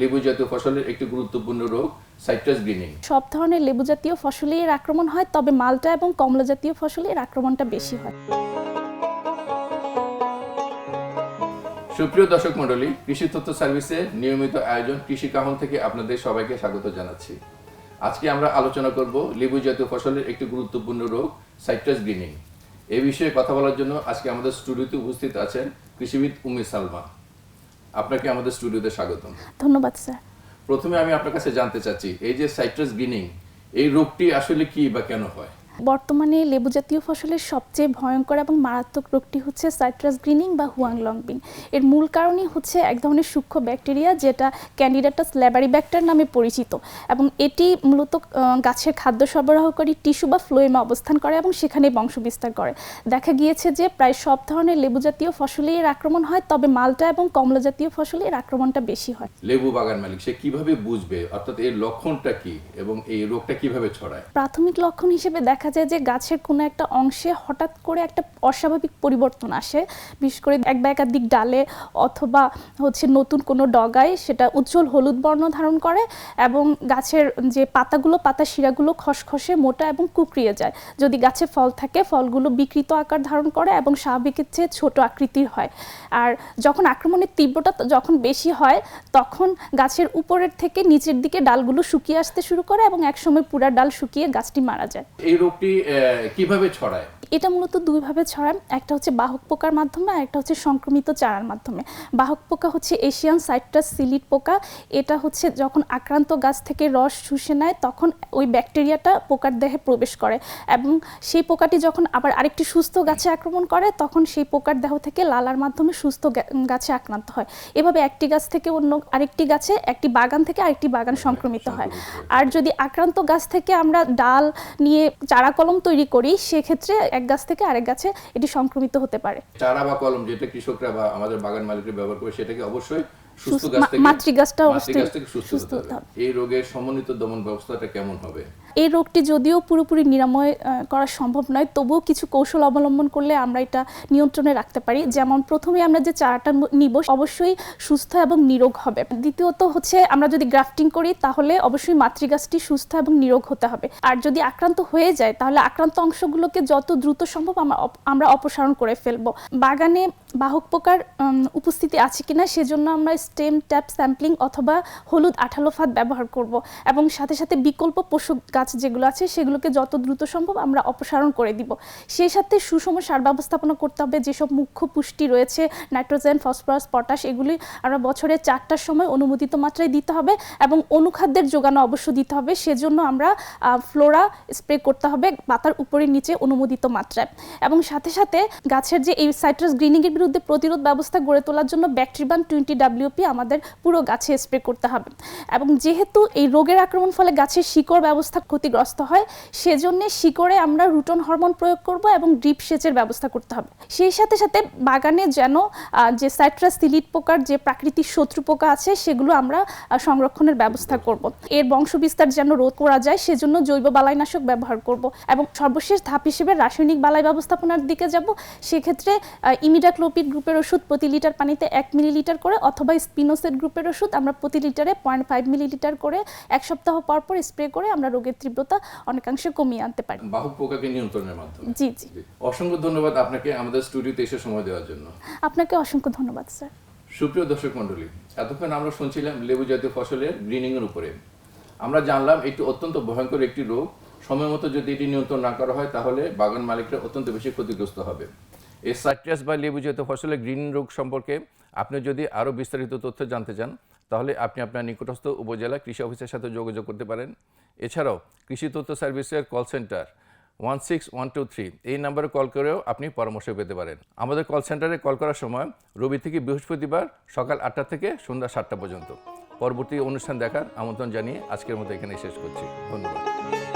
লেবু জাতীয় ফসলের একটি গুরুত্বপূর্ণ রোগ সাইট্রাস গ্রিনিং। সব ধরনের লেবু জাতীয় ফসলেই এর আক্রমণ হয়, তবে মালটা এবং কমলা জাতীয় ফসলে এর আক্রমণটা বেশি হয়। সুপ্রিয় দর্শক মণ্ডলী, কৃষি তথ্য সার্ভিসের নিয়মিত আয়োজন কৃষি কাহন থেকে আপনাদের সবাইকে স্বাগত জানাচ্ছি। আজকে আমরা আলোচনা করব লেবু জাতীয় ফসলের একটি গুরুত্বপূর্ণ রোগ সাইট্রাস গ্রিনিং। এই বিষয়ে কথা বলার জন্য আজকে আমাদের স্টুডিওতে উপস্থিত আছেন কৃষিবিদ উম্মে সালমা। আপনাকে আমাদের স্টুডিওতে স্বাগতম। ধন্যবাদ স্যার। প্রথমে আমি আপনার কাছে জানতে চাচ্ছি, এই যে সাইট্রাস গ্রিনিং, এই রোগটি আসলে কি বা কেন হয়? বর্তমানে লেবু জাতীয় ফসলের সবচেয়ে ভয়ঙ্কর এবং মারাত্মক রোগটি হচ্ছে সাইট্রাস গ্রিনিং বা হুয়াংলংবিং। এর মূল কারণই হচ্ছে এক ধরনের সূক্ষ্ম ব্যাকটেরিয়া যেটা ক্যান্ডিডাটাস ল্যাবারিব্যাক্টার নামে পরিচিত, এবং এটি মূলত গাছের খাদ্য সরবরাহকারী টিস্যু বা ফ্লোয়েমে অবস্থান করে এবং সেখানে বংশবিস্তার করে। দেখা গিয়েছে যে প্রায় সব ধরনের লেবু জাতীয় ফসলেই এর আক্রমণ হয়, তবে মালটা এবং কমলা জাতীয় ফসলে এর আক্রমণটা বেশি হয়। লেবু বাগান মালিক সে কিভাবে বুঝবে, অর্থাৎ এর লক্ষণটা কি এবং এই রোগটা কিভাবে ছড়ায়? প্রাথমিক লক্ষণ হিসেবে দেখা যায় যে গাছের কোনো একটা অংশে হঠাৎ করে একটা অস্বাভাবিক পরিবর্তন আসে, বিশেষ করে এক বা একাধিক ডালে অথবা নতুন কোনো ডগায় সেটা উজ্জ্বল হলুদ বর্ণ ধারণ করে এবং গাছের যে পাতা শিরাগুলো খসখসে মোটা এবং কুকড়িয়ে যায়। যদি গাছে ফল থাকে, ফলগুলো বিকৃত আকার ধারণ করে এবং স্বাভাবিকের চেয়ে ছোট আকৃতির হয়। আর যখন আক্রমণের তীব্রতা যখন বেশি হয়, তখন গাছের উপরের থেকে নিচের দিকে ডালগুলো শুকিয়ে আসতে শুরু করে এবং একসময় পুরা ডাল শুকিয়ে গাছটি মারা যায়। এই রোগটি কিভাবে ছড়ায়? এটা মূলত দুইভাবে ছড়ায়, একটা হচ্ছে বাহক পোকার মাধ্যমে আর একটা হচ্ছে সংক্রমিত চারার মাধ্যমে। বাহক পোকা হচ্ছে এশিয়ান সাইট্রাস সিলিড পোকা। এটা হচ্ছে যখন আক্রান্ত গাছ থেকে রস শুষে নেয়, তখন ওই ব্যাকটেরিয়াটা পোকার দেহে প্রবেশ করে এবং সেই পোকাটি যখন আবার আরেকটি সুস্থ গাছে আক্রমণ করে, তখন সেই পোকার দেহ থেকে লালার মাধ্যমে সুস্থ গাছে আক্রান্ত হয়। এভাবে একটি গাছ থেকে অন্য আরেকটি গাছে, একটি বাগান থেকে আরেকটি বাগান সংক্রমিত হয়। আর যদি আক্রান্ত গাছ থেকে আমরা ডাল নিয়ে চারা কলম তৈরি করি, সেক্ষেত্রে এক গাছ থেকে আরেক গাছে এটি সংক্রমিত হতে পারে। চারা বা কলম যেটা কৃষকরা বা আমাদের বাগান মালিকরা ব্যবহার করে, সেটাকে অবশ্যই সুস্থ গাছ থেকে, মাতৃগাছটা সুস্থ হতে হবে। এই রোগের সমন্বিত দমন ব্যবস্থাটা কেমন হবে? এই রোগটি যদিও পুরোপুরি নিরাময় করা সম্ভব নয়, তবুও কিছু কৌশল অবলম্বন করলে আমরা এটা নিয়ন্ত্রণে রাখতে পারি। যেমন প্রথমে আমরা যে চারাটা নিব অবশ্যই সুস্থ এবং নিরোগ হবে। দ্বিতীয়ত আমরা যদি গ্রাফটিং করি, তাহলে অবশ্যই মাতৃগাছটি সুস্থ এবং নিরোগ হতে হবে। আর যদি আক্রান্ত হয়ে যায়, তাহলে আক্রান্ত অংশগুলোকে যত দ্রুত সম্ভব আমরা অপসারণ করে ফেলবো। বাগানে বাহক পোকার উপস্থিতি আছে কিনা সেজন্য আমরা স্টেম ট্যাপ স্যাম্পলিং অথবা হলুদ আঠালো ফাঁদ ব্যবহার করব, এবং সাথে সাথে বিকল্প পোষক গাছ যেগুলো আছে সেগুলোকে যত দ্রুত সম্ভব আমরা অপসারণ করে দিব। সেই সাথে সুষম সার ব্যবস্থাপনা করতে হবে। যেসব মুখ্য পুষ্টি রয়েছে, নাইট্রোজেন, ফসফরাস, পটাশ, এগুলি আমরা বছরে 4টার সময় অনুমোদিত মাত্রায় দিতে হবে এবং অনুখাদ্যের যোগানো অবশ্য দিতে হবে। সেজন্য আমরা ফ্লোরা স্প্রে করতে হবে পাতার উপরে নিচে অনুমোদিত মাত্রায়। এবং সাথে সাথে গাছের যে এই সাইট্রাস গ্রিনিংয়ের বিরুদ্ধে প্রতিরোধ ব্যবস্থা গড়ে তোলার জন্য ব্যাকটেরিবান 20 আমাদের পুরো গাছে স্প্রে করতে হবে। এবং যেহেতু এই রোগের আক্রমণ ফলে গাছের শিকড় ব্যবস্থা ক্ষতিগ্রস্ত হয়, সেজন্য শিকড়ে আমরা রুটন হরমোন প্রয়োগ করব এবং ড্রিপ সেচের ব্যবস্থা করতে হবে। সেই সাথে সাথে বাগানে যেন যে সাইট্রাস সিলিড পোকার যে প্রাকৃতিক শত্রু পোকা আছে সেগুলো আমরা সংরক্ষণের ব্যবস্থা করব। এর বংশবিস্তার যেন রোধ করা যায়, সেজন্য জৈব বালাইনাশক ব্যবহার করব। এবং সর্বশেষ ধাপ হিসেবে রাসায়নিক বালাই ব্যবস্থাপনার দিকে যাব। সেক্ষেত্রে ইমিডাক্লোপিড গ্রুপের ওষুধ প্রতি লিটার পানিতে 1 মিলিলিটার করে, অথবা স্পিনোসেট গ্রুপের ওষুধ আমরা প্রতি লিটারে 0.5 মিলিলিটার করে 1 সপ্তাহ পর পর স্প্রে করে আমরা রোগের তীব্রতা অনেকাংশে কমিয়ে আনতে পারি বাহক পোকাকে নিয়ন্ত্রণের মাধ্যমে। জি জি। অসংখ্য ধন্যবাদ আপনাকে আমাদের স্টুডিওতে এসে সময় দেওয়ার জন্য। আপনাকে অসংখ্য ধন্যবাদ স্যার। সুপ্রিয় দর্শক মণ্ডলী, এতক্ষণ আমরা শুনছিলাম লেবু জাতীয় ফসলের গ্রিনিং এর উপরে। আমরা জানলাম এটি অত্যন্ত ভয়ঙ্কর একটি রোগ। সময় মতো যদি এটি নিয়ন্ত্রণ না করা হয়, তাহলে বাগান মালিকরা অত্যন্ত বেশি ক্ষতিগ্রস্ত হবে। এই সাইট্রাস বা লেবু জাতীয় ফসলের গ্রিনিং রোগ সম্পর্কে আপনি যদি আরও বিস্তারিত তথ্য জানতে চান, তাহলে আপনি আপনার নিকটস্থ উপজেলা কৃষি অফিসের সাথে যোগাযোগ করতে পারেন। এছাড়াও কৃষি তথ্য সার্ভিসের কল সেন্টার 16123 এই নম্বরে কল করেও আপনি পরামর্শ পেতে পারেন। আমাদের কল সেন্টারে কল করার সময় রবি থেকে বৃহস্পতিবার সকাল 8টা থেকে সন্ধ্যা 7টা পর্যন্ত। পরবর্তী অনুষ্ঠান দেখার আমন্ত্রণ জানিয়ে আজকের মতো এখানে শেষ করছি। ধন্যবাদ।